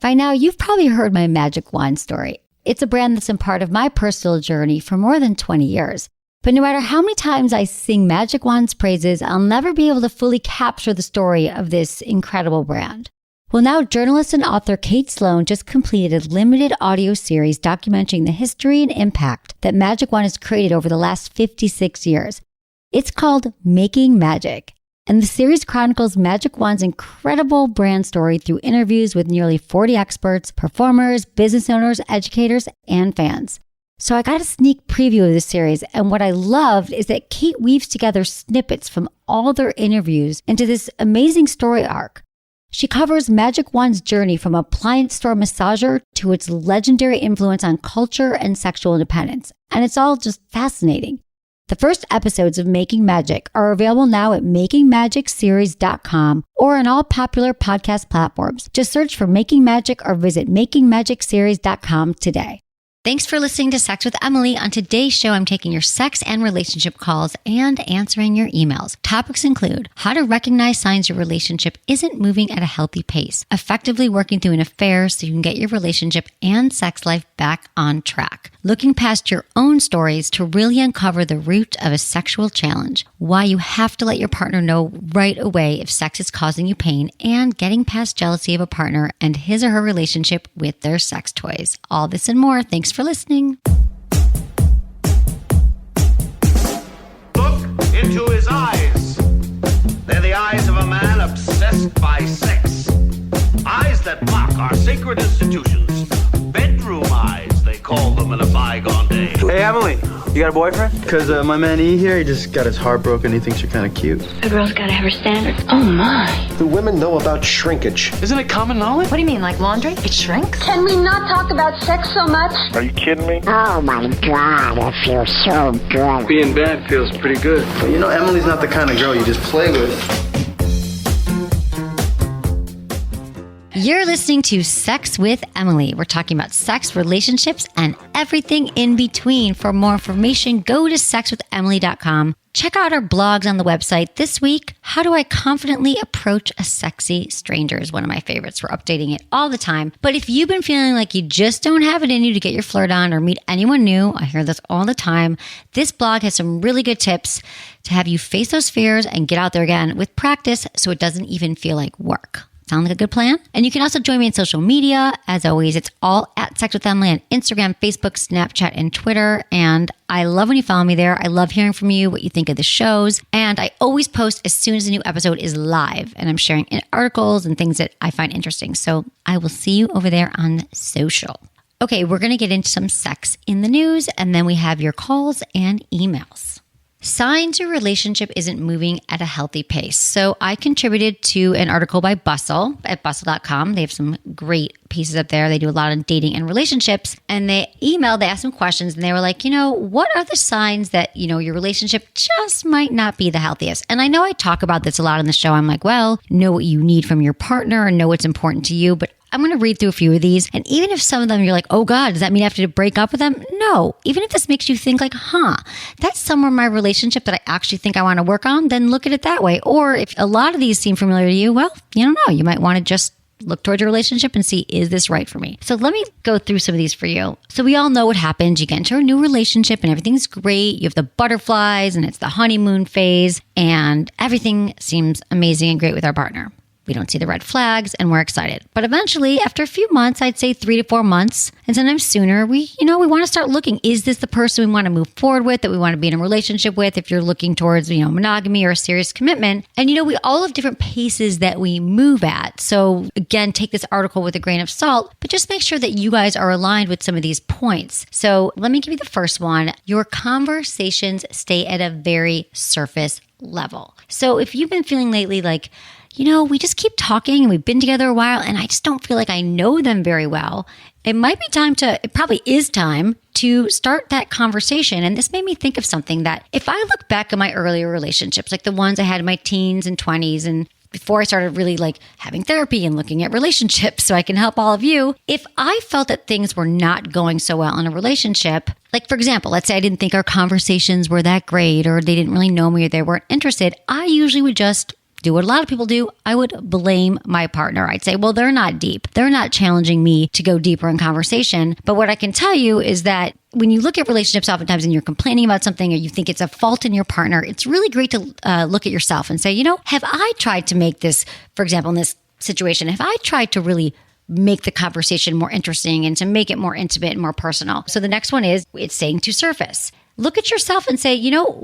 By now, you've probably heard my Magic Wand story. It's a brand that's been part of my personal journey for more than 20 years. But no matter how many times I sing Magic Wand's praises, I'll never be able to fully capture the story of this incredible brand. Well, now journalist and author Kate Sloan just completed a limited audio series documenting the history and impact that Magic Wand has created over the last 56 years. It's called Making Magic. And the series chronicles Magic Wand's incredible brand story through interviews with nearly 40 experts, performers, business owners, educators, and fans. So I got a sneak preview of this series, and what I loved is that Kate weaves together snippets from all their interviews into this amazing story arc. She covers Magic Wand's journey from appliance store massager to its legendary influence on culture and sexual independence, and it's all just fascinating. The first episodes of Making Magic are available now at makingmagicseries.com or on all popular podcast platforms. Just search for Making Magic or visit makingmagicseries.com today. Thanks for listening to Sex with Emily. On today's show, I'm taking your sex and relationship calls and answering your emails. Topics include how to recognize signs your relationship isn't moving at a healthy pace, effectively working through an affair so you can get your relationship and sex life back on track, looking past your own stories to really uncover the root of a sexual challenge, why you have to let your partner know right away if sex is causing you pain, and getting past jealousy of a partner and his or her relationship with their sex toys. All this and more. Thanks for listening. Look into his eyes. They're the eyes of a man obsessed by sex. Eyes that mock our sacred institutions. Bedroom eyes, they call them in a bygone day. Hey, Emily, you got a boyfriend? Because my man E here, he just got his heart broken. He thinks you're kind of cute. A girl's got to have her standards. Oh, my. Do women know about shrinkage? Isn't it common knowledge? What do you mean, like laundry? It shrinks? Can we not talk about sex so much? Are you kidding me? Oh my God, it feels so good. Being bad feels pretty good. But you know, Emily's not the kind of girl you just play with. You're listening to Sex with Emily. We're talking about sex, relationships, and everything in between. For more information, go to sexwithemily.com. Check out our blogs on the website. This week, How Do I Confidently Approach a Sexy Stranger is one of my favorites. We're updating it all the time. But if you've been feeling like you just don't have it in you to get your flirt on or meet anyone new, I hear this all the time, this blog has some really good tips to have you face those fears and get out there again with practice so it doesn't even feel like work. Sound like a good plan? And you can also join me on social media. As always, it's all at Sex with Emily on Instagram, Facebook, Snapchat, and Twitter. And I love when you follow me there. I love hearing from you, what you think of the shows. And I always post as soon as a new episode is live. And I'm sharing articles and things that I find interesting. So I will see you over there on social. Okay, we're going to get into some sex in the news. And then we have your calls and emails. Signs your relationship isn't moving at a healthy pace. So I contributed to an article by Bustle at bustle.com. They have some great pieces up there. They do a lot on dating and relationships. And they asked some questions and they were like, what are the signs that, your relationship just might not be the healthiest? And I know I talk about this a lot on the show. I'm like, well, know what you need from your partner and know what's important to you. But I'm going to read through a few of these. And even if some of them you're like, oh God, does that mean I have to break up with them? No. Even if this makes you think like, that's somewhere in my relationship that I actually think I want to work on, then look at it that way. Or if a lot of these seem familiar to you, well, you don't know. You might want to just look towards your relationship and see, is this right for me? So let me go through some of these for you. So we all know what happens. You get into a new relationship and everything's great. You have the butterflies and it's the honeymoon phase and everything seems amazing and great with our partner. We don't see the red flags and we're excited. But eventually, after a few months, I'd say 3 to 4 months, and sometimes sooner, we want to start looking, is this the person we want to move forward with, that we want to be in a relationship with, if you're looking towards, monogamy or a serious commitment? And, we all have different paces that we move at. So again, take this article with a grain of salt, but just make sure that you guys are aligned with some of these points. So let me give you the first one. Your conversations stay at a very surface level. So if you've been feeling lately like, we just keep talking and we've been together a while and I just don't feel like I know them very well, it probably is time to start that conversation. And this made me think of something that if I look back at my earlier relationships, like the ones I had in my teens and 20s and before I started really having therapy and looking at relationships so I can help all of you, if I felt that things were not going so well in a relationship, like for example, let's say I didn't think our conversations were that great or they didn't really know me or they weren't interested, I usually would just do what a lot of people do. I would blame my partner. I'd say, well, they're not deep. They're not challenging me to go deeper in conversation. But what I can tell you is that when you look at relationships oftentimes and you're complaining about something or you think it's a fault in your partner, it's really great to look at yourself and say, have I tried to make this, for example, in this situation, have I tried to really make the conversation more interesting and to make it more intimate and more personal? So the next one is, it's saying to surface. Look at yourself and say,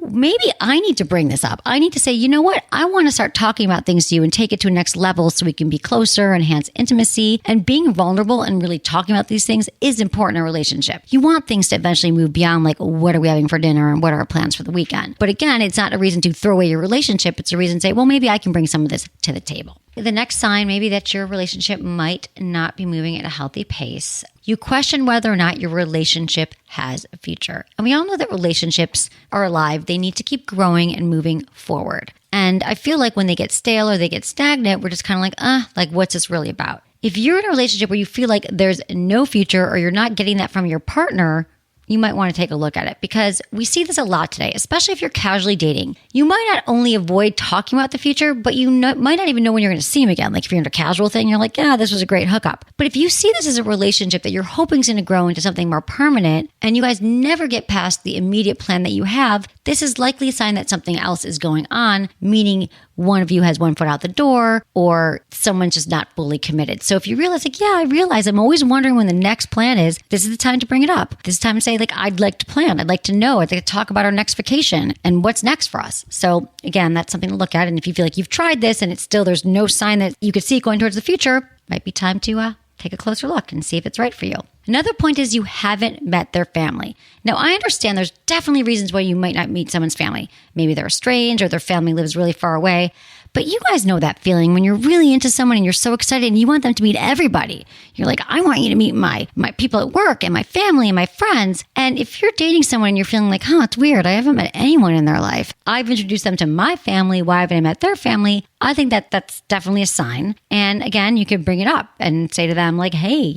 maybe I need to bring this up. I need to say, you know what? I want to start talking about things to you and take it to a next level so we can be closer, enhance intimacy. And being vulnerable and really talking about these things is important in a relationship. You want things to eventually move beyond like, what are we having for dinner and what are our plans for the weekend? But again, it's not a reason to throw away your relationship. It's a reason to say, well, maybe I can bring some of this to the table. The next sign maybe that your relationship might not be moving at a healthy pace. You question whether or not your relationship has a future. And we all know that relationships are alive. They need to keep growing and moving forward. And I feel like when they get stale or they get stagnant, we're just kind of like, what's this really about? If you're in a relationship where you feel like there's no future or you're not getting that from your partner, you might want to take a look at it, because we see this a lot today, especially if you're casually dating. You might not only avoid talking about the future, but you might not even know when you're going to see him again. Like if you're in a casual thing, you're like, yeah, this was a great hookup. But if you see this as a relationship that you're hoping is going to grow into something more permanent and you guys never get past the immediate plan that you have, this is likely a sign that something else is going on, meaning one of you has one foot out the door or someone's just not fully committed. So if you realize I realize I'm always wondering when the next plan is, this is the time to bring it up. This is the time to say I'd like to plan. I'd like to know. I'd like to talk about our next vacation and what's next for us. So again, that's something to look at. And if you feel like you've tried this and it's still, there's no sign that you could see it going towards the future, might be time to take a closer look and see if it's right for you. Another point is you haven't met their family. Now, I understand there's definitely reasons why you might not meet someone's family. Maybe they're estranged or their family lives really far away. But you guys know that feeling when you're really into someone and you're so excited and you want them to meet everybody. You're like, I want you to meet my people at work and my family and my friends. And if you're dating someone and you're feeling like, it's weird, I haven't met anyone in their life. I've introduced them to my family. Why haven't I met their family? I think that's definitely a sign. And again, you could bring it up and say to them like, hey,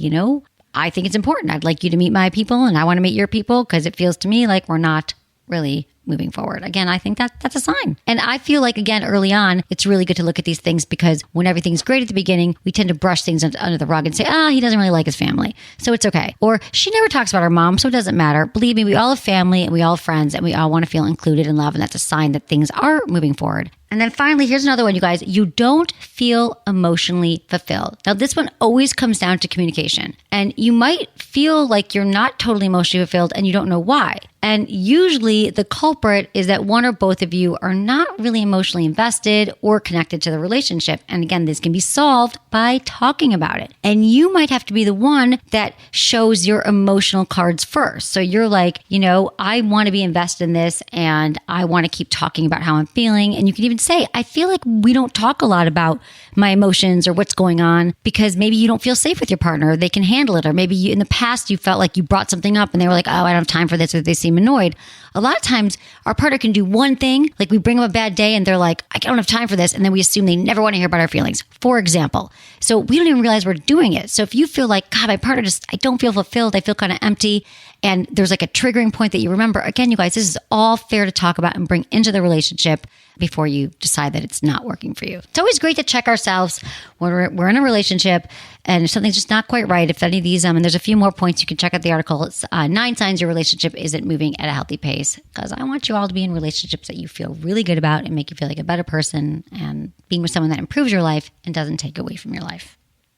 I think it's important. I'd like you to meet my people and I want to meet your people because it feels to me like we're not really moving forward. Again, I think that's a sign. And I feel like, again, early on, it's really good to look at these things because when everything's great at the beginning, we tend to brush things under the rug and say, he doesn't really like his family, so it's okay. Or she never talks about her mom, so it doesn't matter. Believe me, we all have family and we all have friends and we all want to feel included and loved, and that's a sign that things are moving forward. And then finally, here's another one, you guys. You don't feel emotionally fulfilled. Now, this one always comes down to communication. And you might feel like you're not totally emotionally fulfilled and you don't know why. And usually the culprit is that one or both of you are not really emotionally invested or connected to the relationship. And again, this can be solved by talking about it. And you might have to be the one that shows your emotional cards first. So you're like, I want to be invested in this and I want to keep talking about how I'm feeling. And you can even say, I feel like we don't talk a lot about my emotions or what's going on because maybe you don't feel safe with your partner. Or they can handle it. Or maybe in the past you felt like you brought something up and they were like, I don't have time for this, or they seem annoyed. A lot of times our partner can do one thing, like we bring them a bad day and they're like, I don't have time for this. And then we assume they never want to hear about our feelings, for example. So we don't even realize we're doing it. So if you feel like, God, my partner I don't feel fulfilled. I feel kind of empty. And there's like a triggering point that you remember. Again, you guys, this is all fair to talk about and bring into the relationship before you decide that it's not working for you. It's always great to check ourselves when we're in a relationship and if something's just not quite right. If any of these, and there's a few more points, you can check out the article. It's 9 signs your relationship isn't moving at a healthy pace, because I want you all to be in relationships that you feel really good about and make you feel like a better person and being with someone that improves your life and doesn't take away from your life.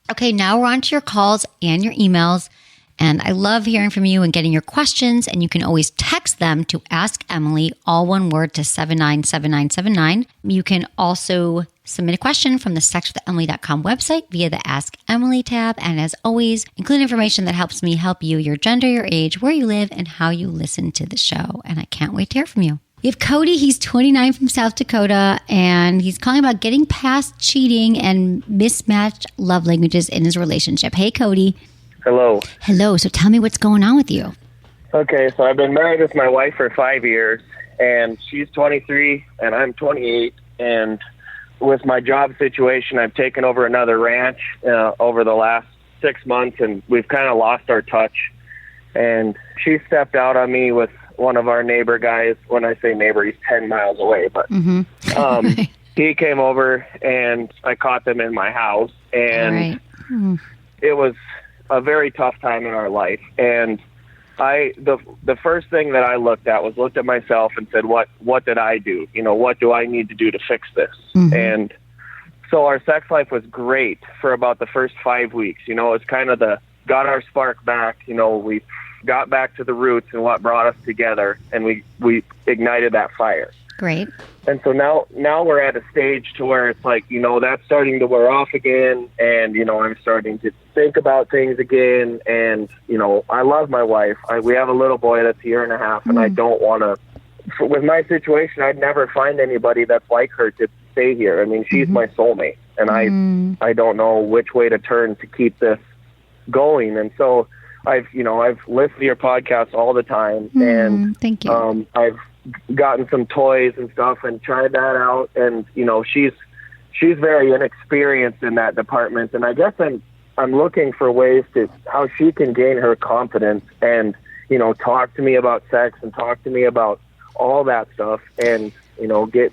Okay, now we're on to your calls and your emails. And I love hearing from you and getting your questions. And you can always text them to Ask Emily, all one word, to 797979. You can also submit a question from the sexwithemily.com website via the Ask Emily tab. And as always, include information that helps me help you, your gender, your age, where you live, and how you listen to the show. And I can't wait to hear from you. We have Cody. He's 29 from South Dakota, and he's calling about getting past cheating and mismatched love languages in his relationship. Hey, Cody. Hello. Hello. So tell me what's going on with you. Okay, so I've been married with my wife for 5 years, and she's 23, and I'm 28, and with my job situation, I've taken over another ranch over the last 6 months, and we've kind of lost our touch, and she stepped out on me with one of our neighbor guys. When I say neighbor, he's 10 miles away, but he came over and I caught them in my house, and it was a very tough time in our life. And the first thing that I looked at myself and said, what did I do? What do I need to do to fix this? And so our sex life was great for about the first 5 weeks. It's kind of got our spark back. We got back to the roots and what brought us together, and we ignited that fire. Great. And so now we're at a stage to where it's like, that's starting to wear off again. And, I'm starting to think about things again. And, I love my wife. We have a little boy that's a year and a half, and I don't want to, with my situation, I'd never find anybody that's like her to stay here. I mean, she's my soulmate, and I don't know which way to turn to keep this going. And so I've listened to your podcast all the time, and thank you. I've gotten some toys and stuff and tried that out, and she's very inexperienced in that department, and I guess I'm looking for ways to how she can gain her confidence and talk to me about sex and talk to me about all that stuff, and get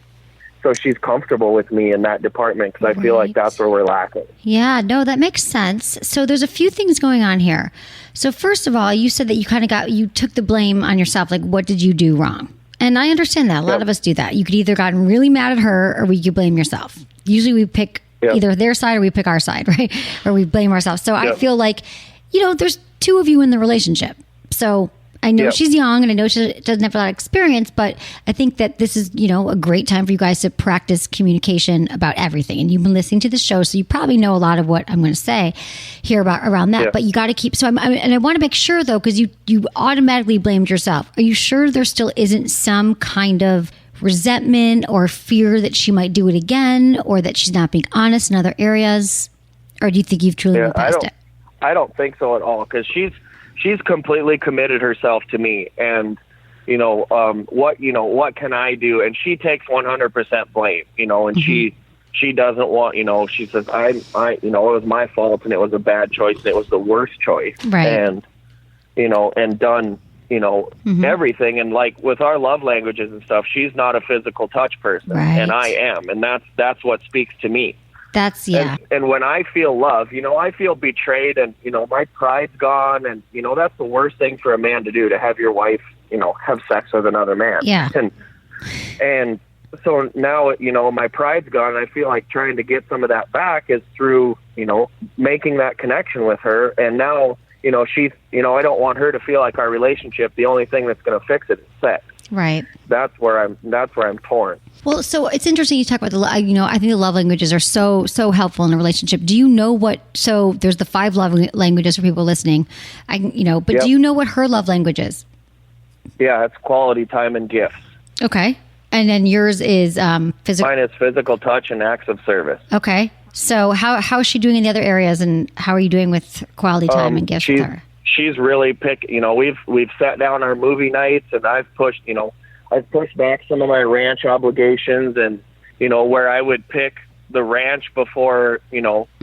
so she's comfortable with me in that department, because I feel like that's where we're lacking. Yeah, no, that makes sense. So there's a few things going on here. So first of all, you said that you took the blame on yourself. Like, what did you do wrong? And I understand that. A lot of us do that. You could either gotten really mad at her, or you blame yourself. Usually we pick either their side or we pick our side, right? Or we blame ourselves. So I feel like, there's two of you in the relationship. So I know she's young, and I know she doesn't have a lot of experience, but I think that this is, a great time for you guys to practice communication about everything. And you've been listening to the show, so you probably know a lot of what I'm going to say here around that. But you got to keep. So and I want to make sure though, because you automatically blamed yourself. Are you sure there still isn't some kind of resentment or fear that she might do it again, or that she's not being honest in other areas, or do you think you've truly moved past it? I don't think so at all, because she's completely committed herself to me, and what can I do? And she takes 100% blame, and she doesn't want, she says it was my fault, and it was a bad choice, and it was the worst choice, right? And and done everything, and like with our love languages and stuff, she's not a physical touch person, and I am, and that's what speaks to me. That's And when I feel love, I feel betrayed, and my pride's gone, and that's the worst thing for a man to do, to have your wife have sex with another man. And so now my pride's gone, and I feel like trying to get some of that back is through making that connection with her. And now she's I don't want her to feel like our relationship, the only thing that's going to fix it is sex. Right. That's where I'm torn. Well, so it's interesting you talk about I think the love languages are so helpful in a relationship. Do you know so there's the 5 love languages for people listening, but do you know what her love language is? Yeah, it's quality time and gifts. Okay. And then yours is physical. Mine is physical touch and acts of service. Okay. So how is she doing in the other areas, and how are you doing with quality time and gifts with her? She's really we've sat down our movie nights, and I've pushed back some of my ranch obligations, and where I would pick the ranch before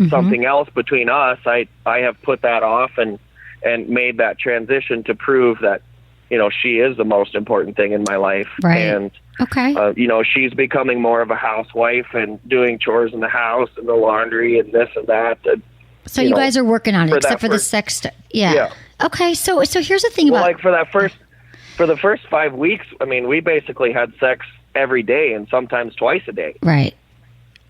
something else between us, I have put that off and made that transition to prove that she is the most important thing in my life. Right. And okay. She's becoming more of a housewife and doing chores in the house and the laundry and this and that. So you guys are working on it, except for the sex. Yeah. Okay. So here's the thing about like for the first 5 weeks, I mean, we basically had sex every day and sometimes twice a day. Right.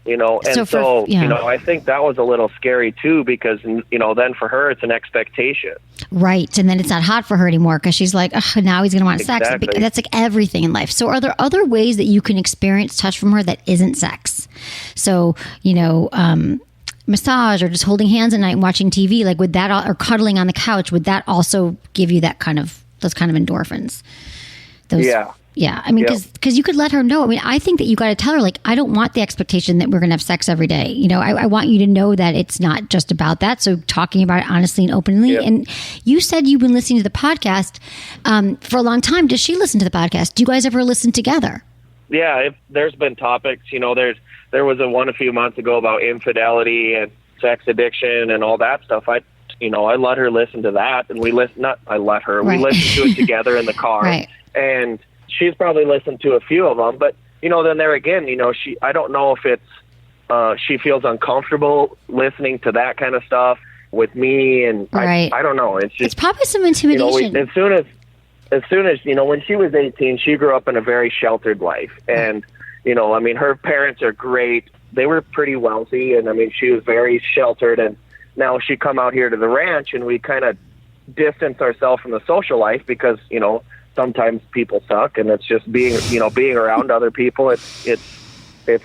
And I think that was a little scary too, because then for her it's an expectation. Right. And then it's not hot for her anymore, because she's like, oh, now he's going to want sex. That's like everything in life. So are there other ways that you can experience touch from her that isn't sex? So, massage, or just holding hands at night and watching TV, like would that, or cuddling on the couch, would that also give you that those kind of endorphins? Yeah. I mean, because you could let her know. I mean, I think that you got to tell her, like, I don't want the expectation that we're going to have sex every day. I want you to know that it's not just about that. So talking about it honestly and openly. Yeah. And you said you've been listening to the podcast for a long time. Does she listen to the podcast? Do you guys ever listen together? Yeah, there's been topics. There was one a few months ago about infidelity and sex addiction and all that stuff. I let her listen to that, and we listened to it together in the car. Right. And she's probably listened to a few of them, but then there again, I don't know if it's she feels uncomfortable listening to that kind of stuff with me, and right. I don't know. It's just, it's probably some intimidation. as soon as when she was 18, she grew up in a very sheltered life, and her parents are great. They were pretty wealthy, and she was very sheltered. And now she come out here to the ranch, and we kind of distance ourselves from the social life because sometimes people suck, and it's just being around other people. It's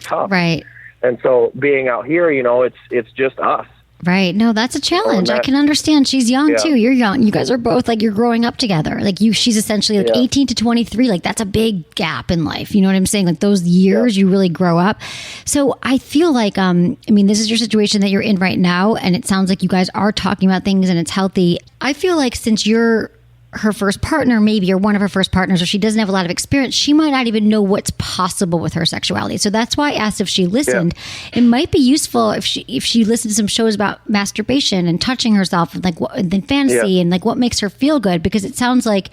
tough, right? And so being out here, it's just us. Right. No, that's a challenge. I can understand. She's young too. You're young. You guys are both you're growing up together. She's essentially 18 to 23. That's a big gap in life. You know what I'm saying? Those years you really grow up. So I feel like, this is your situation that you're in right now. And it sounds like you guys are talking about things and it's healthy. I feel like since you're her first partner, maybe, or one of her first partners, or she doesn't have a lot of experience, she might not even know what's possible with her sexuality. So that's why I asked if she listened. It might be useful if she listened to some shows about masturbation and touching herself and and fantasy and what makes her feel good, because it sounds like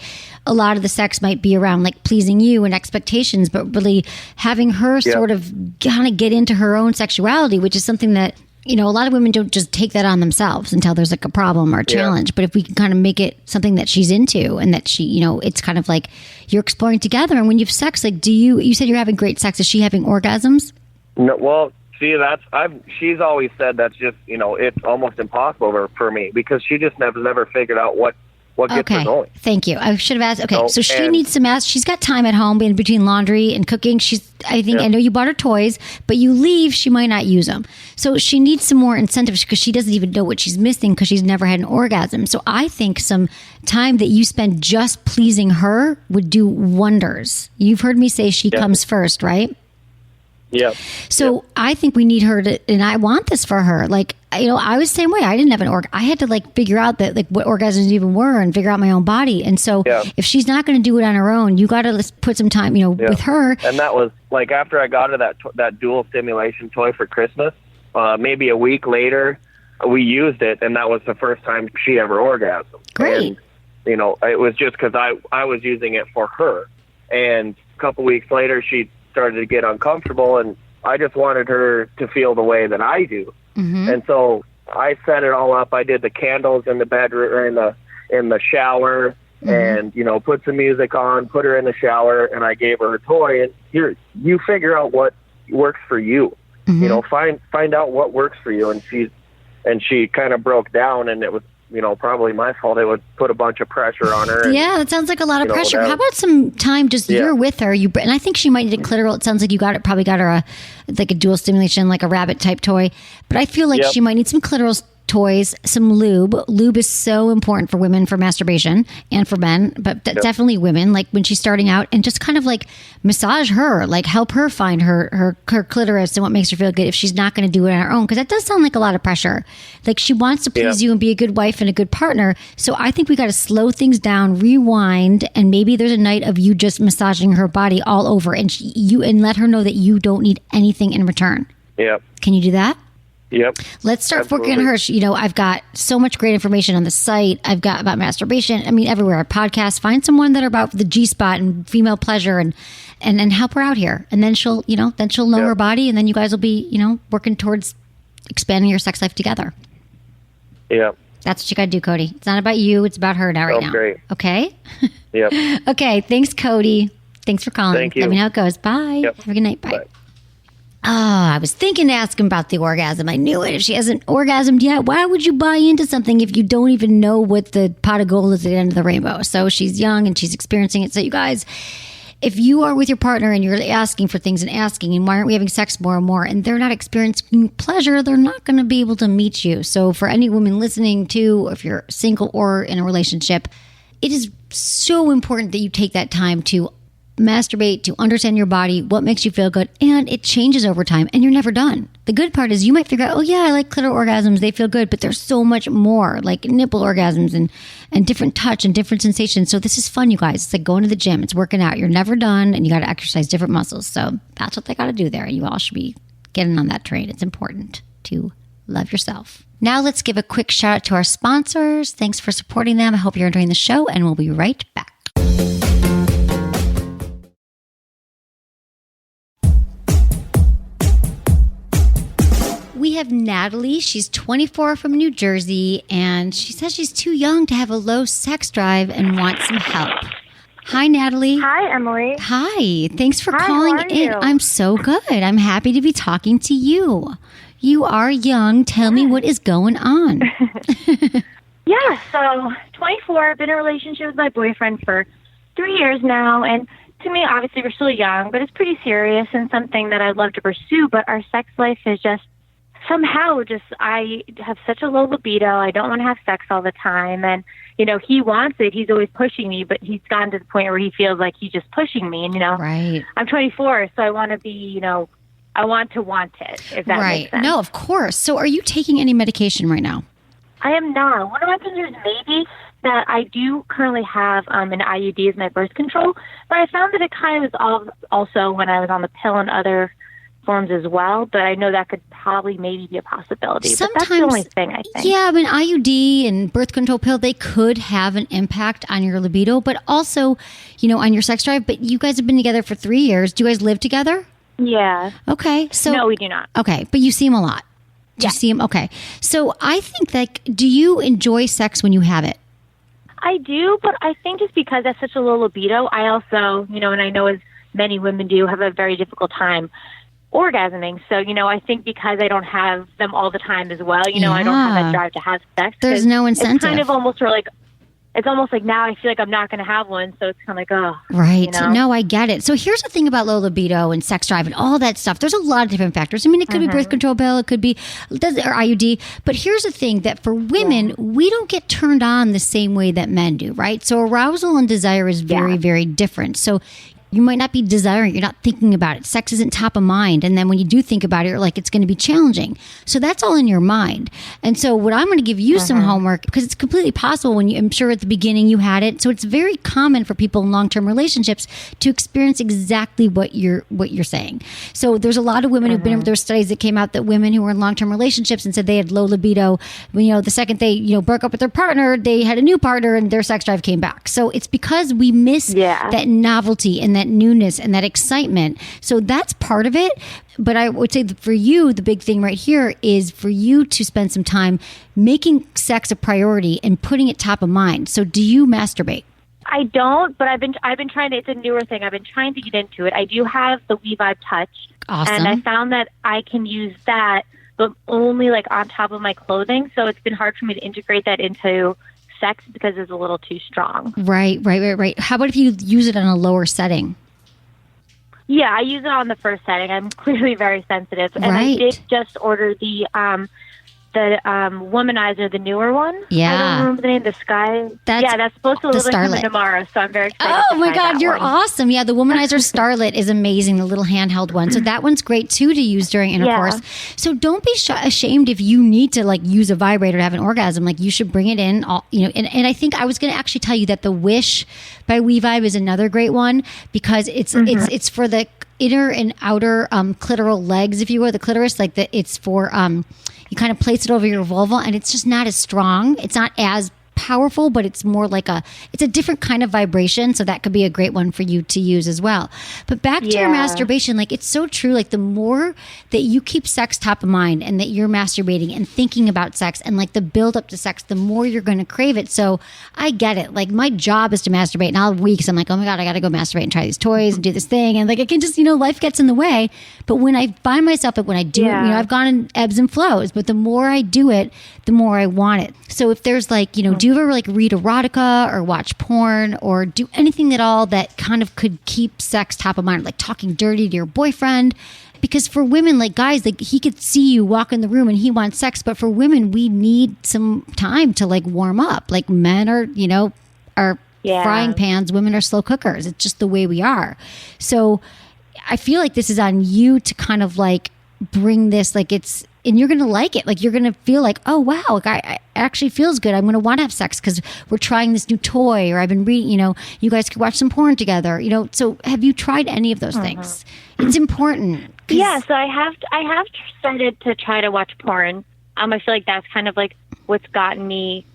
a lot of the sex might be around pleasing you and expectations, but really having her sort of kind of get into her own sexuality, which is something that a lot of women don't just take that on themselves until there's a problem or a challenge. But if we can kind of make it something that she's into and that she, it's kind of you're exploring together. And when you have sex, you said you're having great sex. Is she having orgasms? No, well, see, she's always said that's just, it's almost impossible for me because she just never figured out what gets her going. Thank you. I should have asked. Okay, so she needs some she's got time at home in between laundry and cooking. I know you bought her toys, but you leave, she might not use them. So she needs some more incentives because she doesn't even know what she's missing because she's never had an orgasm. So I think some time that you spend just pleasing her would do wonders. You've heard me say she comes first, right? Yeah. So I think we need her to, and I want this for her. I was the same way. I didn't have an I had to afigure out that what orgasms even were and figure out my own body. And so if she's not going to do it on her own, you got to put some time, with her. And that was after I got her that dual stimulation toy for Christmas, maybe a week later, we used it, and that was the first time she ever orgasmed. Great. And, it was just because I was using it for her. And a couple weeks later, she started to get uncomfortable, and I just wanted her to feel the way that I do. Mm-hmm. And so I set it all up. I did the candles in the bedroom or in the shower, and put some music on, put her in the shower, and I gave her a toy. And here, you figure out what works for you. Mm-hmm. Find out what works for you. And she kind of broke down, and it was probably my fault. It would put a bunch of pressure on her. And, that sounds like a lot of pressure. How about some time just you're with her? And I think she might need a clitoral. It sounds like you probably got her a dual stimulation, like a rabbit type toy. But I feel like she might need some clitoral toys, some lube. Lube is so important for women for masturbation and for men, but definitely women, when she's starting out, and just kind of massage her, help her find her clitoris and what makes her feel good if she's not going to do it on her own. Because that does sound like a lot of pressure. She wants to please you and be a good wife and a good partner. So I think we got to slow things down, rewind, and maybe there's a night of you just massaging her body all over and let her know that you don't need anything in return. Yeah. Can you do that? Yep. Let's start working on her. I've got so much great information on the site. I've got about masturbation. Everywhere. Podcasts. Find someone that are about the G-spot and female pleasure and help her out here. And then she'll know her body, and then you guys will be, working towards expanding your sex life together. Yeah. That's what you got to do, Cody. It's not about you. It's about her now, now. Great. Okay? Yep. Okay. Thanks, Cody. Thanks for calling. Thank you. Let me know how it goes. Bye. Yep. Have a good night. Bye. Bye. I was thinking to ask him about the orgasm. I knew it. If she hasn't orgasmed yet, why would you buy into something if you don't even know what the pot of gold is at the end of the rainbow? So she's young and she's experiencing it. So you guys, if you are with your partner and you're asking for things and why aren't we having sex more and more, and they're not experiencing pleasure, they're not going to be able to meet you. So for any woman listening to, if you're single or in a relationship, it is so important that you take that time to masturbate, to understand your body, what makes you feel good, and it changes over time, and you're never done. The good part is you might figure out, I like clitoral orgasms, they feel good, but there's so much more, like nipple orgasms and different touch and different sensations. So this is fun, you guys. It's like going to the gym. It's working out. You're never done, and you got to exercise different muscles. So that's what they got to do there. You all should be getting on that train. It's important to love yourself. Now let's give a quick shout out to our sponsors. Thanks for supporting them. I hope you're enjoying the show, and we'll be right back. have Natalie. She's 24 from New Jersey, and she says she's too young to have a low sex drive and wants some help. Hi, Natalie. Hi, Emily. Hi. Thanks for Hi, calling how are in. you? I'm so good. I'm happy to be talking to you. You are young. Tell me what is going on. Yeah, so 24, been in a relationship with my boyfriend for 3 years now, and to me, obviously, we're still young, but it's pretty serious and something that I'd love to pursue, but our sex life is just somehow I have such a low libido. I don't want to have sex all the time, and, he wants it. He's always pushing me, but he's gotten to the point where he feels like he's just pushing me, and, Right. I'm 24, so I want to be, I want to want it, if that makes sense. No, of course. So are you taking any medication right now? I am not. One of my concerns maybe that I do currently have an IUD as my birth control, but I found that it kind of was also when I was on the pill and other forms as well, but I know that could probably maybe be a possibility. But that's the only thing, I think. Yeah, I mean, IUD and birth control pill, they could have an impact on your libido, but also, on your sex drive. But you guys have been together for 3 years. Do you guys live together? Yeah. Okay. So no, we do not. Okay, but you see him a lot. Do you see him? Okay. So I think do you enjoy sex when you have it? I do, but I think it's because that's such a low libido. I also, and I know as many women do, have a very difficult time orgasming. So, I think because I don't have them all the time as well, I don't have that drive to have sex. There's no incentive. It's kind of almost it's almost like now I feel like I'm not going to have one. So it's kind of like, oh. Right. No, I get it. So here's the thing about low libido and sex drive and all that stuff. There's a lot of different factors. I mean, it could be birth control pill. It could be or IUD. But here's the thing that for women, we don't get turned on the same way that men do, right? So arousal and desire is very, very different. So you might not be desiring, you're not thinking about it. Sex isn't top of mind. And then when you do think about it, you're like, it's going to be challenging. So that's all in your mind. And so what I'm going to give you some homework, because it's completely possible when I'm sure at the beginning you had it. So it's very common for people in long-term relationships to experience exactly what you're saying. So there's a lot of women who've been, there's studies that came out that women who were in long-term relationships and said they had low libido, the second they, broke up with their partner, they had a new partner and their sex drive came back. So it's because we miss that novelty and that newness and that excitement. So that's part of it. But I would say that for you, the big thing right here is for you to spend some time making sex a priority and putting it top of mind. So do you masturbate? I don't, but I've been trying to, it's a newer thing. I've been trying to get into it. I do have the WeVibe Touch. Awesome. And I found that I can use that, but only on top of my clothing. So it's been hard for me to integrate that into sex because it's a little too strong. Right. How about if you use it on a lower setting? Yeah, I use it on the first setting. I'm clearly very sensitive. And I did just order the womanizer, the newer one. Yeah. I don't remember the name. The Sky. That's supposed to literally come in tomorrow, so I'm very excited. Oh my God, you're awesome. Yeah, the Womanizer Starlet is amazing, the little handheld one. So that one's great too to use during intercourse. Yeah. So don't be ashamed if you need to use a vibrator to have an orgasm. You should bring it in. And I think I was going to actually tell you that the Wish by WeVibe is another great one because it's for the inner and outer clitoral legs, if you will, the clitoris. It's for you kind of place it over your vulva, and it's just not as strong. It's not as powerful, but it's more it's a different kind of vibration. So that could be a great one for you to use as well. But back to your masturbation, it's so true. The more that you keep sex top of mind and that you're masturbating and thinking about sex and the build up to sex, the more you're going to crave it. So I get it. My job is to masturbate, and I'll weeks I'm like, oh my God, I got to go masturbate and try these toys and do this thing. And I can just, life gets in the way. But when I find myself, when I do it, I've gone in ebbs and flows, but the more I do it, the more I want it. So if there's do you ever read erotica or watch porn or do anything at all that kind of could keep sex top of mind, talking dirty to your boyfriend? Because for women, guys, he could see you walk in the room and he wants sex, but for women, we need some time to warm up. Men are, are frying pans, women are slow cookers. It's just the way we are. So I feel like this is on you to kind of bring this, and you're going to like it. You're going to feel oh, wow, I actually feels good. I'm going to want to have sex because we're trying this new toy, or I've been reading, you guys could watch some porn together, So have you tried any of those things? It's important. Yeah, so I have started to try to watch porn. I feel like that's kind of what's gotten me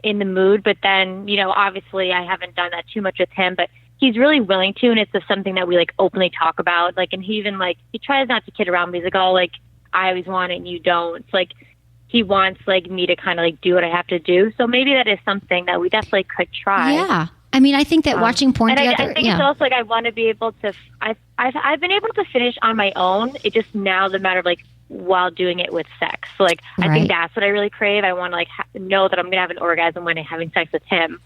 in the mood. But then, obviously I haven't done that too much with him, but he's really willing to, and it's just something that we openly talk about. And he even he tries not to kid around, but he's I always want it and you don't. It's like he wants like me to kind of like do what I have to do. So maybe that is something that we definitely could try. Yeah. I mean, I think that watching porn and together. I think it's also like I want to be able to. I've been able to finish on my own. It just now the matter of like while doing it with sex. So like I think that's what I really crave. I want to like know that I'm gonna have an orgasm when I'm having sex with him.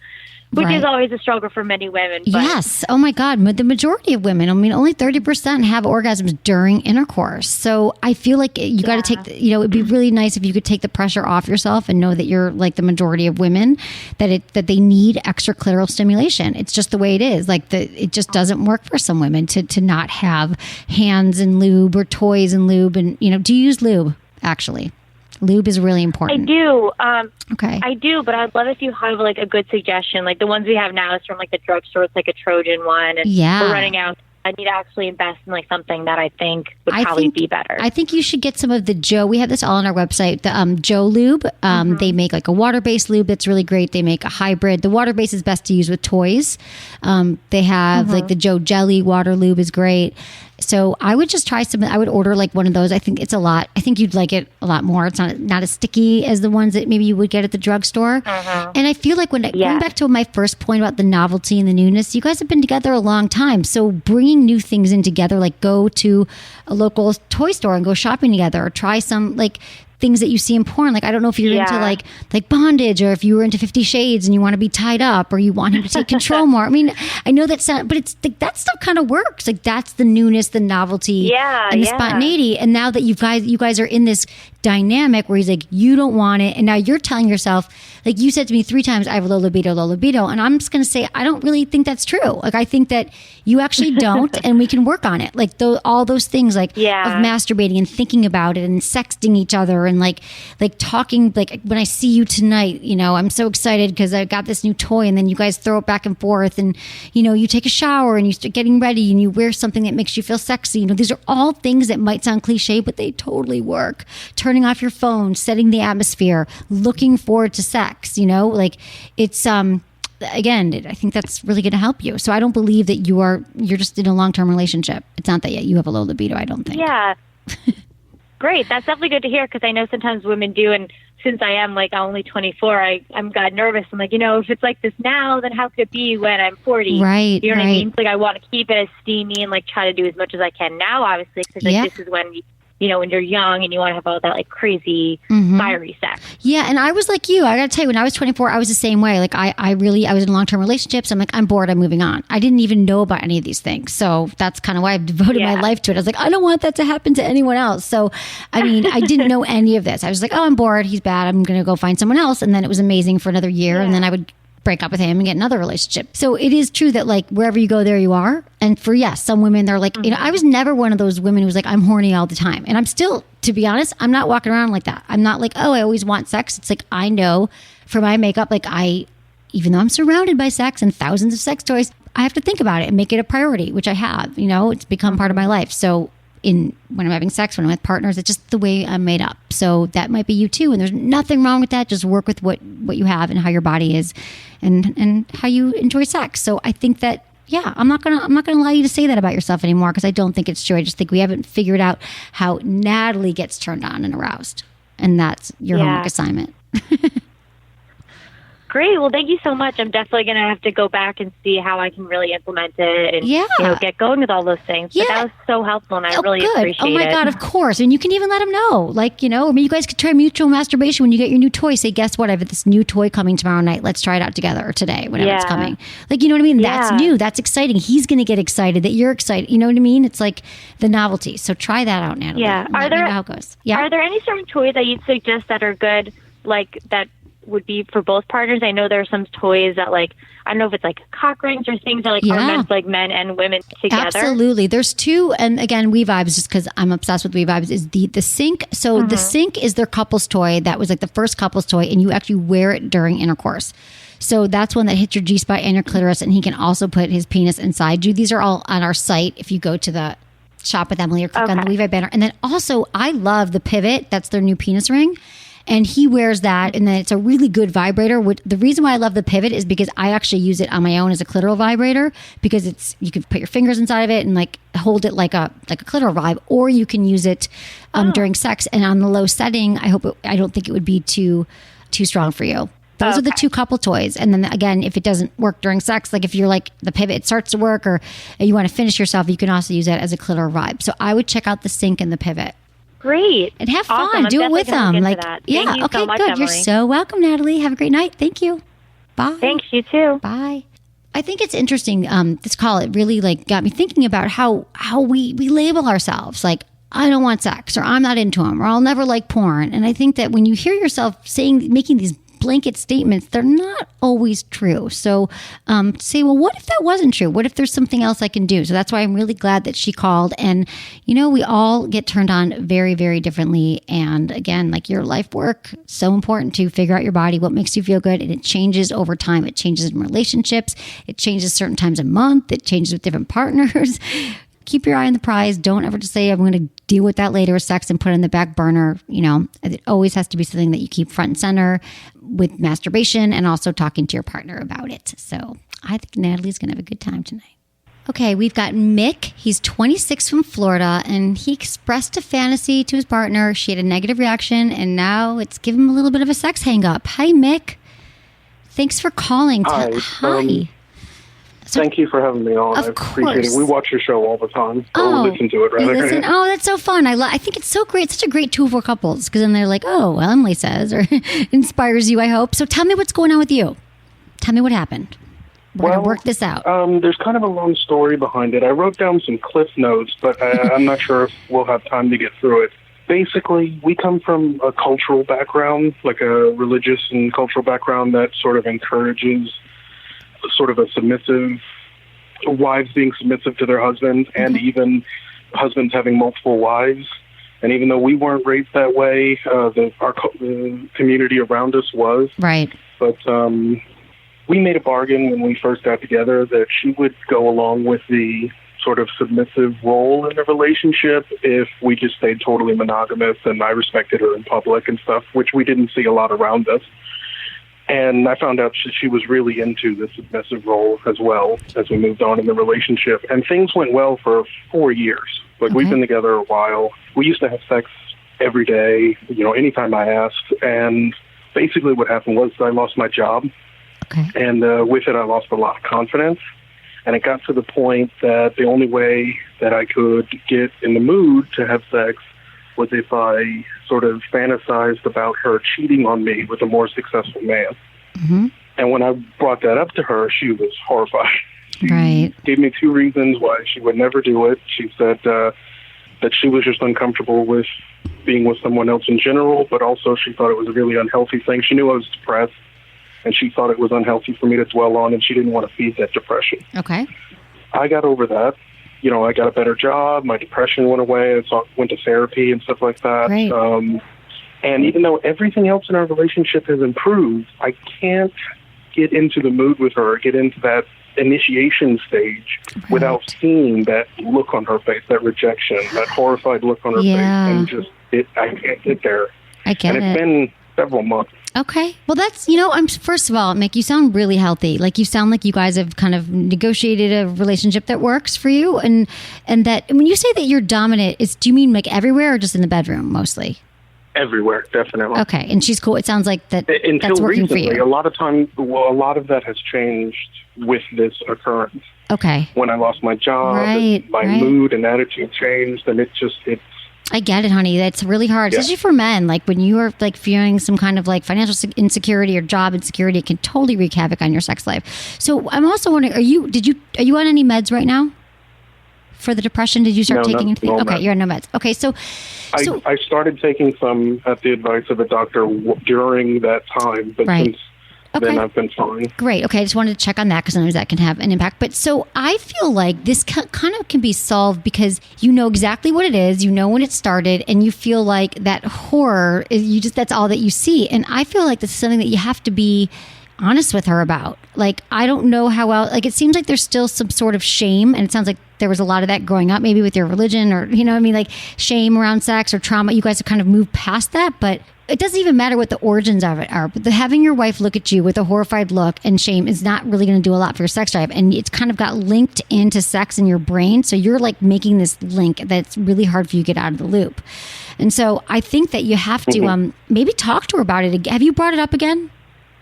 Which is always a struggle for many women. But yes. Oh my God. The majority of women, I mean, only 30% have orgasms during intercourse. So I feel like you got to take, it'd be really nice if you could take the pressure off yourself and know that you're like the majority of women, that they need extra clitoral stimulation. It's just the way it is. Like it just doesn't work for some women to not have hands and lube or toys and lube. And, do you use lube actually? Lube is really important. I do. Okay. I do, but I'd love if you have like a good suggestion. Like the ones we have now is from like the drugstore. It's like a Trojan one. And we're running out. I need to actually invest in like something that I think would probably be better. I think you should get some of the Joe. We have this all on our website. The Joe lube. They make like a water-based lube that's really great. They make a hybrid. The water-based is best to use with toys. They have like the Joe Jelly water lube is great. So I would just try some. I would order like one of those. I think it's a lot. I think you'd like it a lot more. It's not as sticky as the ones that maybe you would get at the drugstore. And I feel like going back to my first point about the novelty and the newness, you guys have been together a long time. So bringing new things in together, like go to a local toy store and go shopping together, or try some like things that you see in porn. Like, I don't know if you're into like bondage, or if you were into 50 Shades and you want to be tied up, or you want him to take control more. I mean, I know but it's like, that stuff kind of works. Like that's the newness, the novelty, and the spontaneity. And now that you guys are in this dynamic where he's like, you don't want it. And now you're telling yourself, like you said to me 3 times, I have low libido. And I'm just going to say, I don't really think that's true. Like, I think that you actually don't, and we can work on it. Like all those things like of masturbating and thinking about it and sexting each other and like talking, like when I see you tonight, I'm so excited because I got this new toy, and then you guys throw it back and forth, and you take a shower and you start getting ready and you wear something that makes you feel sexy. These are all things that might sound cliche, but they totally work. Turning off your phone, setting the atmosphere, looking forward to sex, like it's again, I think that's really going to help you. So I don't believe that you're just in a long-term relationship. It's not that yet you have a low libido, I don't think. Yeah. Great. That's definitely good to hear, because I know sometimes women do. And since I am like only 24, I'm got nervous. I'm like, if it's like this now, then how could it be when I'm 40? Right. You know what I mean? Like I want to keep it as steamy and like try to do as much as I can now, obviously, because like this is when when you're young and you want to have all that like crazy fiery sex. Yeah. And I was like you. I got to tell you, when I was 24, I was the same way. Like I was in long-term relationships. I'm like, I'm bored. I'm moving on. I didn't even know about any of these things. So that's kind of why I've devoted my life to it. I was like, I don't want that to happen to anyone else. So, I mean, I didn't know any of this. I was like, oh, I'm bored. He's bad. I'm going to go find someone else. And then it was amazing for another year. And then I would break up with him and get another relationship. So it is true that like wherever you go, there you are. And for some women, they're like, I was never one of those women who was like, I'm horny all the time. And I'm still, to be honest, I'm not walking around like that. I'm not like, oh, I always want sex. It's like, I know for my makeup, like even though I'm surrounded by sex and thousands of sex toys, I have to think about it and make it a priority, which I have, it's become part of my life. So when I'm having sex, when I'm with partners, it's just the way I'm made up. So that might be you too. And there's nothing wrong with that. Just work with what you have and how your body is and how you enjoy sex. So I think that, I'm not gonna allow you to say that about yourself anymore, because I don't think it's true. I just think we haven't figured out how Natalie gets turned on and aroused. And that's your homework assignment. Great. Well, thank you so much. I'm definitely going to have to go back and see how I can really implement it and get going with all those things. But that was so helpful, and I really appreciate it. Oh, my God, of course. And you can even let him know. Like, I mean, you guys could try mutual masturbation when you get your new toy. Say, guess what? I have this new toy coming tomorrow night. Let's try it out together, or today, whenever it's coming. Like, you know what I mean? That's new. That's exciting. He's going to get excited that you're excited. You know what I mean? It's like the novelty. So try that out, Natalie. Yeah. Let me know how it goes. Yeah. Are there any certain toys that you'd suggest that are good, like that would be for both partners? I know there are some toys that like, I don't know if it's like cock rings or things that like are meant for like men and women together. Absolutely. There's 2. And again, We Vibes, just because I'm obsessed with We Vibes, is the Sync. So the Sync is their couples toy. That was like the first couples toy, and you actually wear it during intercourse. So that's one that hits your G-spot and your clitoris, and he can also put his penis inside you. These are all on our site. If you go to the Shop with Emily or click on the We Vibe banner. And then also, I love the Pivot. That's their new penis ring. And he wears that, and then it's a really good vibrator. The reason why I love the Pivot is because I actually use it on my own as a clitoral vibrator, because you can put your fingers inside of it and like hold it like a clitoral vibe, or you can use it during sex. And on the low setting, I don't think it would be too strong for you. Those are the two couple toys. And then again, if it doesn't work during sex, like if you're like the Pivot starts to work or you want to finish yourself, you can also use that as a clitoral vibe. So I would check out the Sync and the Pivot. Great. And have fun. Awesome. Do it with them. Like, Thank yeah. you Okay, so much, good. Emily. You're so welcome, Natalie. Have a great night. Thank you. Bye. Thanks, you too. Bye. I think it's interesting. This call, it really like got me thinking about how we label ourselves. Like, I don't want sex, or I'm not into them, or I'll never like porn. And I think that when you hear yourself making these blanket statements, they're not always true. So say, well, what if that wasn't true? What if there's something else I can do? So that's why I'm really glad that she called. And, we all get turned on very, very differently. And again, like your life work, so important to figure out your body, what makes you feel good. And it changes over time. It changes in relationships. It changes certain times a month. It changes with different partners. Keep your eye on the prize. Don't ever just say, I'm going to deal with that later with sex and put it in the back burner. It always has to be something that you keep front and center with masturbation and also talking to your partner about it. So I think Natalie's going to have a good time tonight. Okay, we've got Mick. He's 26 from Florida, and he expressed a fantasy to his partner. She had a negative reaction, and now it's given him a little bit of a sex hang up. Hi, Mick. Thanks for calling. Hi. Thank you for having me on. I appreciate it. We watch your show all the time. Listen to it, rather. Listen? Oh, that's so fun. I think it's so great. It's such a great tool for couples, because then they're like, oh, well, Emily says, or inspires you, I hope. So tell me what's going on with you. Tell me what happened. We're going to work this out. There's kind of a long story behind it. I wrote down some cliff notes, but I'm not sure if we'll have time to get through it. Basically, we come from a cultural background, like a religious and cultural background that sort of encourages sort of a submissive, wives being submissive to their husbands, and even husbands having multiple wives. And even though we weren't raised that way, the community around us was. Right. But we made a bargain when we first got together that she would go along with the sort of submissive role in the relationship if we just stayed totally monogamous, and I respected her in public and stuff, which we didn't see a lot around us. And I found out she was really into the submissive role as well as we moved on in the relationship. And things went well for 4 years. Like, we've been together a while. We used to have sex every day, anytime I asked. And basically what happened was I lost my job. Okay. And with it, I lost a lot of confidence. And it got to the point that the only way that I could get in the mood to have sex was if I sort of fantasized about her cheating on me with a more successful man. Mm-hmm. And when I brought that up to her, she was horrified. She gave me 2 reasons why she would never do it. She said that she was just uncomfortable with being with someone else in general, but also she thought it was a really unhealthy thing. She knew I was depressed, and she thought it was unhealthy for me to dwell on, and she didn't want to feed that depression. Okay. I got over that. I got a better job. My depression went away. I went to therapy and stuff like that. Great. And even though everything else in our relationship has improved, I can't get into the mood with her, get into that initiation stage without seeing that look on her face, that rejection, that horrified look on her face. And I can't get there. I get it. And it's been several months. Okay. Well, that's, first of all, Mick, you sound really healthy. Like, you sound like you guys have kind of negotiated a relationship that works for you. And that, when you say that you're dominant, do you mean like everywhere or just in the bedroom mostly? Everywhere, definitely. Okay. And she's cool. It sounds like that's working recently, for you. A lot of that has changed with this occurrence. Okay. When I lost my job, my mood and attitude changed, and it's I get it, honey. That's really hard, especially for men. Like, when you are like feeling some kind of like financial insecurity or job insecurity, it can totally wreak havoc on your sex life. So I'm also wondering, are you on any meds right now for the depression? Did you start taking anything? Okay, meds. You're on no meds. Okay, so I started taking some at the advice of a doctor during that time, but since then I've been fine. Great. Okay, I just wanted to check on that because sometimes that can have an impact. But so I feel like this kind of can be solved because you know exactly what it is, you know when it started, and you feel like that horror is that's all that you see. And I feel like this is something that you have to be honest with her about. Like, I don't know how else, like, it seems like there's still some sort of shame, and it sounds like there was a lot of that growing up, maybe with your religion, or like shame around sex or trauma. You guys have kind of moved past that, but it doesn't even matter what the origins of it are, but having your wife look at you with a horrified look and shame is not really going to do a lot for your sex drive. And it's kind of got linked into sex in your brain. So you're like making this link that's really hard for you to get out of the loop. And so I think that you have to maybe talk to her about it. Have you brought it up again?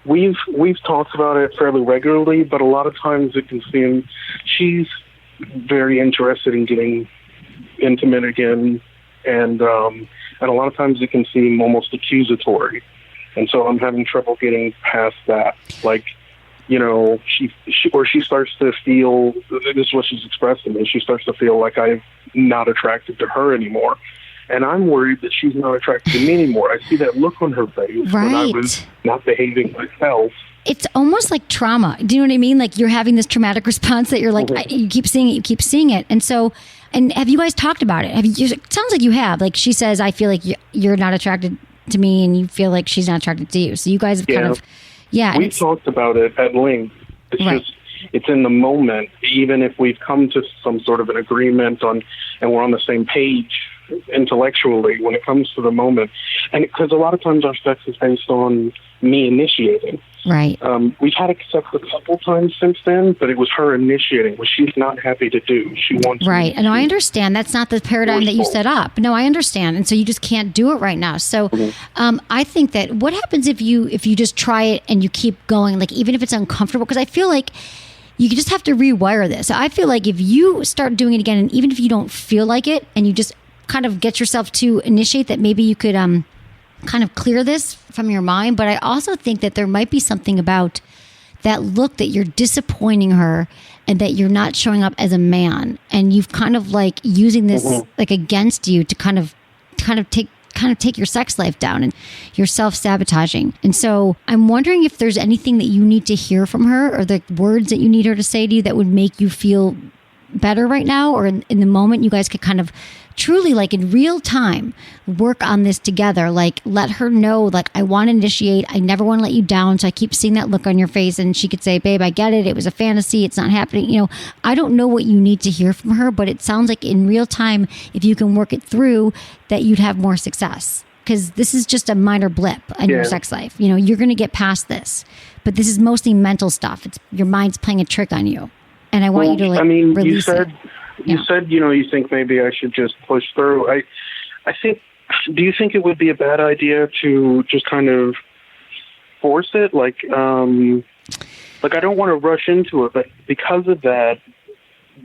We've talked about it fairly regularly, but a lot of times it can seem she's very interested in getting intimate again, and a lot of times it can seem almost accusatory, and so I'm having trouble getting past that. Like, you know, she starts to feel, this is what she's expressed to me, she starts to feel like I'm not attracted to her anymore. And I'm worried that she's not attracted to me anymore. I see that look on her face when I was not behaving myself. It's almost like trauma. Do you know what I mean? Like you're having this traumatic response that you're like, you keep seeing it. And so, and have you guys talked about it? It sounds like you have. Like she says, I feel like you're not attracted to me, and you feel like she's not attracted to you. So you guys have kind of, We've talked about it at length. It's just, it's in the moment. Even if we've come to some sort of an agreement on, and we're on the same page intellectually, when it comes to the moment, and because a lot of times our sex is based on me initiating. Right. We've had sex a couple times since then, but it was her initiating, which she's not happy to do. She wants right. And I understand that's not the paradigm that you set up. No, I understand, and so you just can't do it right now. So, I think that what happens if you just try it and you keep going, like even if it's uncomfortable, because I feel like you just have to rewire this. I feel like if you start doing it again, and even if you don't feel like it, and you just kind of get yourself to initiate that, maybe you could kind of clear this from your mind. But I also think that there might be something about that look that you're disappointing her, and that you're not showing up as a man, and you've kind of like using this like against you to kind of take your sex life down, and you're self-sabotaging. And so I'm wondering if there's anything that you need to hear from her, or the words that you need her to say to you that would make you feel better right now, or in the moment you guys could kind of truly, like in real time, work on this together. Like let her know, like, I want to initiate, I never want to let you down, so I keep seeing that look on your face. And she could say, babe, I get it, it was a fantasy, it's not happening. You know, I don't know what you need to hear from her, but it sounds like in real time, if you can work it through, that you'd have more success. Because this is just a minor blip in your sex life. You know, you're going to get past this, but this is mostly mental stuff. It's your mind's playing a trick on you. And I want you to release it. You said, you know, you think maybe I should just push through. I think, do you think it would be a bad idea to just kind of force it? Like I don't want to rush into it, but because of that,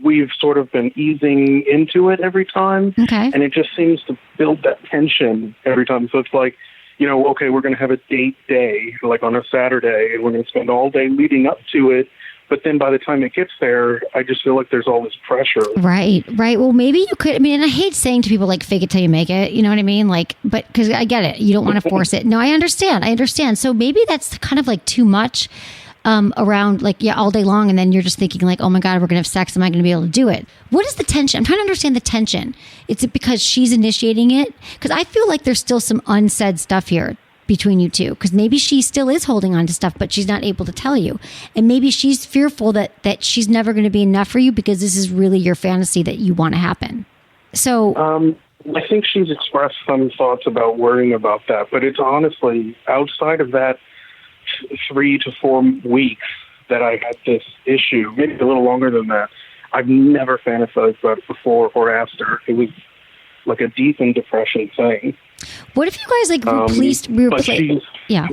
we've sort of been easing into it every time. Okay. And it just seems to build that tension every time. So it's like, you know, okay, we're going to have a date day, like on a Saturday, and we're going to spend all day leading up to it. But then by the time it gets there, I just feel like there's all this pressure. Right. Well, maybe you could, and I hate saying to people like, fake it till you make it. You know what I mean? Like, but because I get it. You don't want to force it. No, I understand. So maybe that's kind of like too much around like, all day long. And then you're just thinking like, oh my God, we're going to have sex. Am I going to be able to do it? What is the tension? I'm trying to understand the tension. Is it because she's initiating it? Because I feel like there's still some unsaid stuff here between you two, because maybe she still is holding on to stuff, but she's not able to tell you. And maybe she's fearful that she's never going to be enough for you, because this is really your fantasy that you want to happen. So I think she's expressed some thoughts about worrying about that, but it's honestly outside of that 3 to 4 weeks that I had this issue, maybe a little longer than that. I've never fantasized about it before or after. It was like a deep in depression thing. What if you guys but she's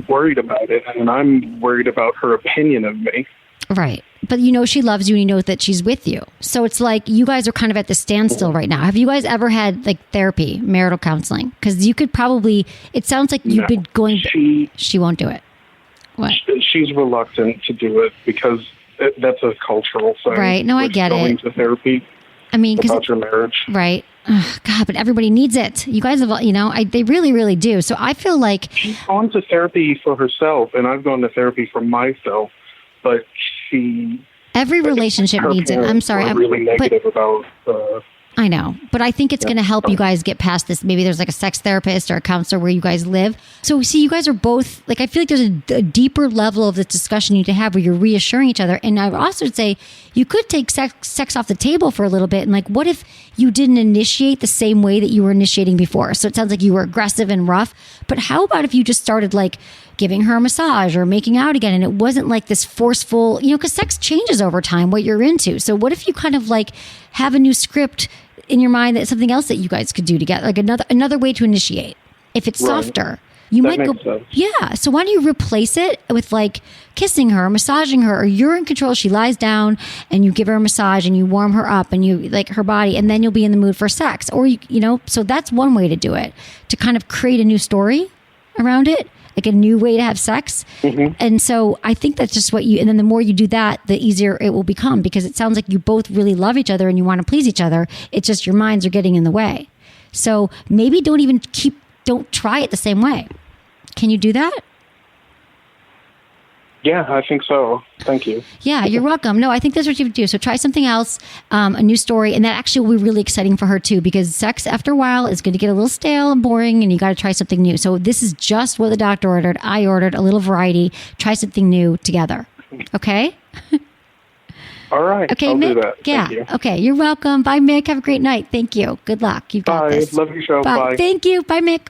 worried about it, and I'm worried about her opinion of me. Right. But you know she loves you, and you know that she's with you. So it's like you guys are kind of at the standstill right now. Have you guys ever had like therapy, marital counseling? Because you could probably, it sounds like you've been going, she won't do it. What? She's reluctant to do it because that's a cultural thing. Right. No, I get going it. To therapy. I mean, about your marriage. Right. Oh, God, but everybody needs it. You guys have, they really, really do. So I feel like she's gone to therapy for herself, and I've gone to therapy for myself. But every relationship needs it. I'm sorry. I'm really negative about. I know, but I think it's going to help you guys get past this. Maybe there's like a sex therapist or a counselor where you guys live. So see, you guys are both like, I feel like there's a deeper level of this discussion you need to have where you're reassuring each other. And I would also say you could take sex off the table for a little bit. And like, what if you didn't initiate the same way that you were initiating before? So it sounds like you were aggressive and rough, but how about if you just started like giving her a massage or making out again? And it wasn't like this forceful, because sex changes over time, what you're into. So what if you kind of like have a new script in your mind that's something else that you guys could do together, like another way to initiate. If it's softer, you might go, sense. Yeah. So why don't you replace it with like kissing her, massaging her, or you're in control. She lies down and you give her a massage and you warm her up and you like her body, and then you'll be in the mood for sex. Or so that's one way to do it, to kind of create a new story around it, like a new way to have sex. Mm-hmm. And so I think that's just and then the more you do that, the easier it will become, because it sounds like you both really love each other and you want to please each other. It's just your minds are getting in the way. So maybe don't try it the same way. Can you do that? Yeah, I think so. Thank you. Yeah, you're welcome. No, I think that's what you would do. So try something else, a new story. And that actually will be really exciting for her too, because sex after a while is going to get a little stale and boring, and you got to try something new. So this is just what the doctor ordered. I ordered a little variety. Try something new together. Okay? All right. Okay, I'll Mick. do that. Yeah. Thank you. Okay, you're welcome. Bye, Mick. Have a great night. Thank you. Good luck. You got this. Love your show. Bye. Thank you. Bye, Mick.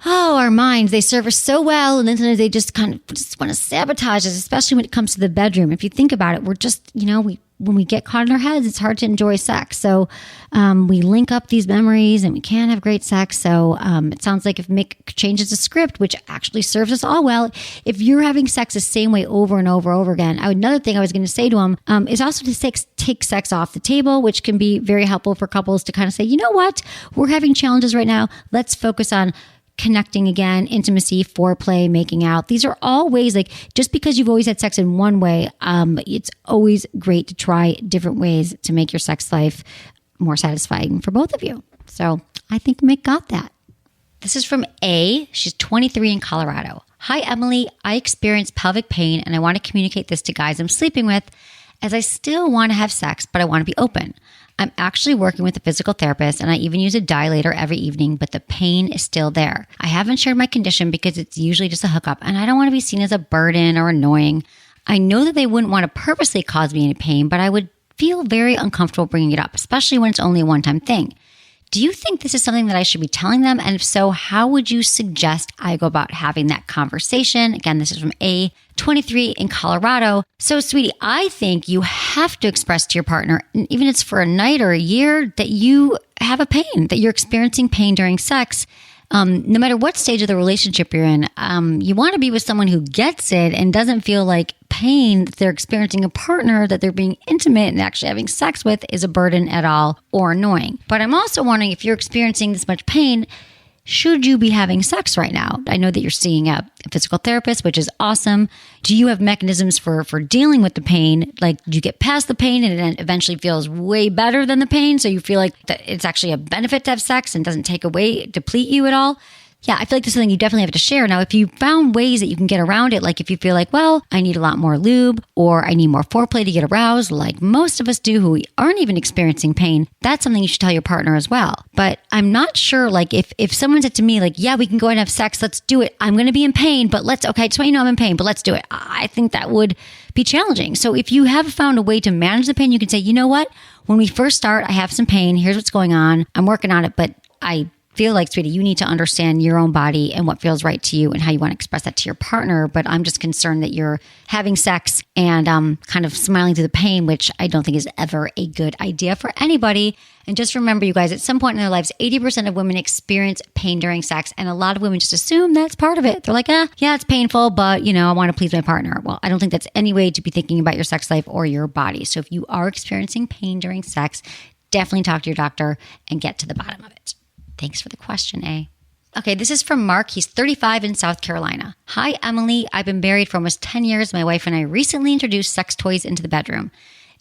Oh, our minds, they serve us so well, and then sometimes they just kind of just want to sabotage us, especially when it comes to the bedroom. If you think about it, we're just, when we get caught in our heads, it's hard to enjoy sex. So we link up these memories and we can't have great sex. So it sounds like if Mick changes the script, which actually serves us all well, if you're having sex the same way over and over again, another thing I was going to say to him is also to take sex off the table, which can be very helpful for couples to kind of say, you know what, we're having challenges right now. Let's focus on connecting again, intimacy, foreplay, making out. These are all ways, like just because you've always had sex in one way, it's always great to try different ways to make your sex life more satisfying for both of you. So I think Mick got that. This is from A. She's 23 in Colorado. Hi, Emily. I experience pelvic pain and I want to communicate this to guys I'm sleeping with, as I still want to have sex, but I want to be open. I'm actually working with a physical therapist and I even use a dilator every evening, but the pain is still there. I haven't shared my condition because it's usually just a hookup and I don't want to be seen as a burden or annoying. I know that they wouldn't want to purposely cause me any pain, but I would feel very uncomfortable bringing it up, especially when it's only a one-time thing. Do you think this is something that I should be telling them? And if so, how would you suggest I go about having that conversation? Again, this is from A, 23 in Colorado. So, sweetie, I think you have to express to your partner, even if it's for a night or a year, that you have a pain, that you're experiencing pain during sex. No matter what stage of the relationship you're in, you want to be with someone who gets it and doesn't feel like pain that they're experiencing a partner that they're being intimate and actually having sex with is a burden at all or annoying. But I'm also wondering, if you're experiencing this much pain, should you be having sex right now? I know that you're seeing a physical therapist, which is awesome. Do you have mechanisms for dealing with the pain? Like, do you get past the pain and it eventually feels way better than the pain? So you feel like that it's actually a benefit to have sex and doesn't deplete you at all? Yeah, I feel like this is something you definitely have to share. Now, if you found ways that you can get around it, like if you feel like, well, I need a lot more lube or I need more foreplay to get aroused, like most of us do who aren't even experiencing pain, that's something you should tell your partner as well. But I'm not sure, like if someone said to me, like, yeah, we can go and have sex, let's do it. I'm going to be in pain, but okay, just want you to know I'm in pain, but let's do it. I think that would be challenging. So if you have found a way to manage the pain, you can say, you know what, when we first start, I have some pain. Here's what's going on. I'm working on it, but I feel like, sweetie, you need to understand your own body and what feels right to you and how you want to express that to your partner. But I'm just concerned that you're having sex and kind of smiling through the pain, which I don't think is ever a good idea for anybody. And just remember, you guys, at some point in their lives, 80% of women experience pain during sex. And a lot of women just assume that's part of it. They're like, yeah, it's painful, but, I want to please my partner. Well, I don't think that's any way to be thinking about your sex life or your body. So if you are experiencing pain during sex, definitely talk to your doctor and get to the bottom of it. Thanks for the question, A. Okay, this is from Mark. He's 35 in South Carolina. Hi, Emily. I've been married for almost 10 years. My wife and I recently introduced sex toys into the bedroom.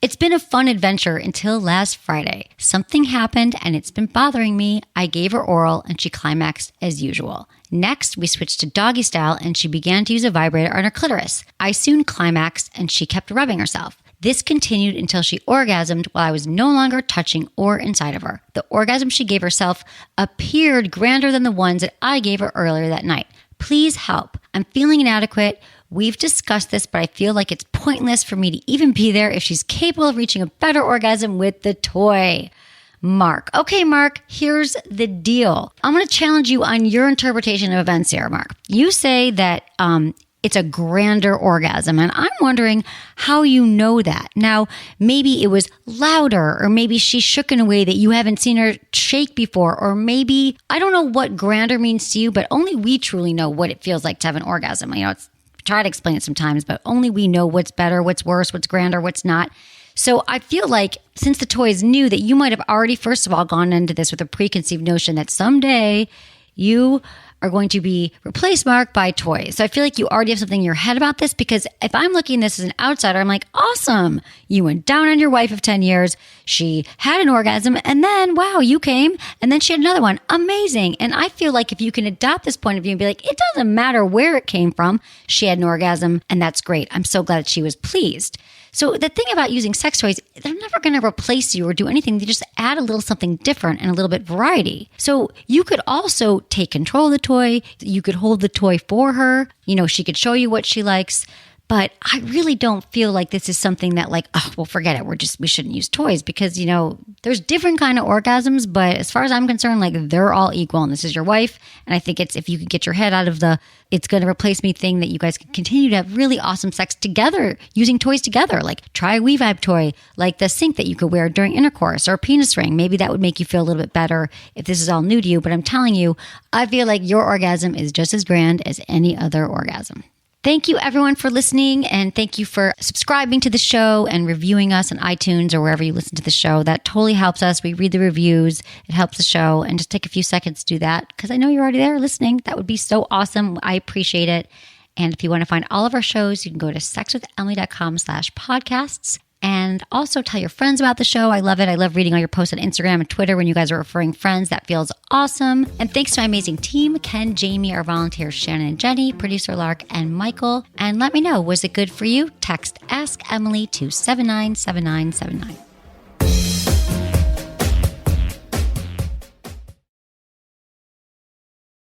It's been a fun adventure until last Friday. Something happened and it's been bothering me. I gave her oral and she climaxed as usual. Next, we switched to doggy style and she began to use a vibrator on her clitoris. I soon climaxed and she kept rubbing herself. This continued until she orgasmed while I was no longer touching or inside of her. The orgasm she gave herself appeared grander than the ones that I gave her earlier that night. Please help. I'm feeling inadequate. We've discussed this, but I feel like it's pointless for me to even be there if she's capable of reaching a better orgasm with the toy. Mark. Okay, Mark, here's the deal. I'm going to challenge you on your interpretation of events here, Mark. You say that it's a grander orgasm, and I'm wondering how you know that. Now, maybe it was louder, or maybe she shook in a way that you haven't seen her shake before, or maybe, I don't know what grander means to you, but only we truly know what it feels like to have an orgasm. It's try to explain it sometimes, but only we know what's better, what's worse, what's grander, what's not. So I feel like since the toy is new, that you might have already, first of all, gone into this with a preconceived notion that someday you are going to be replaced, Mark, by toys. So I feel like you already have something in your head about this, because if I'm looking at this as an outsider, I'm like, awesome. You went down on your wife of 10 years. She had an orgasm, and then, wow, you came, and then she had another one. Amazing. And I feel like if you can adopt this point of view and be like, it doesn't matter where it came from, she had an orgasm, and that's great. I'm so glad that she was pleased. So the thing about using sex toys, they're never going to replace you or do anything. They just add a little something different and a little bit variety. So you could also take control of the toy. You could hold the toy for her. She could show you what she likes. But I really don't feel like this is something that forget it. We shouldn't use toys, because, there's different kind of orgasms. But as far as I'm concerned, they're all equal. And this is your wife. And I think it's, if you could get your head out of the it's going to replace me thing, that you guys can continue to have really awesome sex together using toys together. Try a We Vibe toy, like the sink that you could wear during intercourse, or a penis ring. Maybe that would make you feel a little bit better if this is all new to you. But I'm telling you, I feel like your orgasm is just as grand as any other orgasm. Thank you, everyone, for listening, and thank you for subscribing to the show and reviewing us on iTunes or wherever you listen to the show. That totally helps us. We read the reviews. It helps the show. And just take a few seconds to do that, because I know you're already there listening. That would be so awesome. I appreciate it. And if you want to find all of our shows, you can go to sexwithemily.com/podcasts. And also tell your friends about the show. I love it. I love reading all your posts on Instagram and Twitter when you guys are referring friends. That feels awesome. And thanks to my amazing team, Ken, Jamie, our volunteers, Shannon and Jenny, producer Lark, and Michael. And let me know, was it good for you? Text Ask Emily to 797979.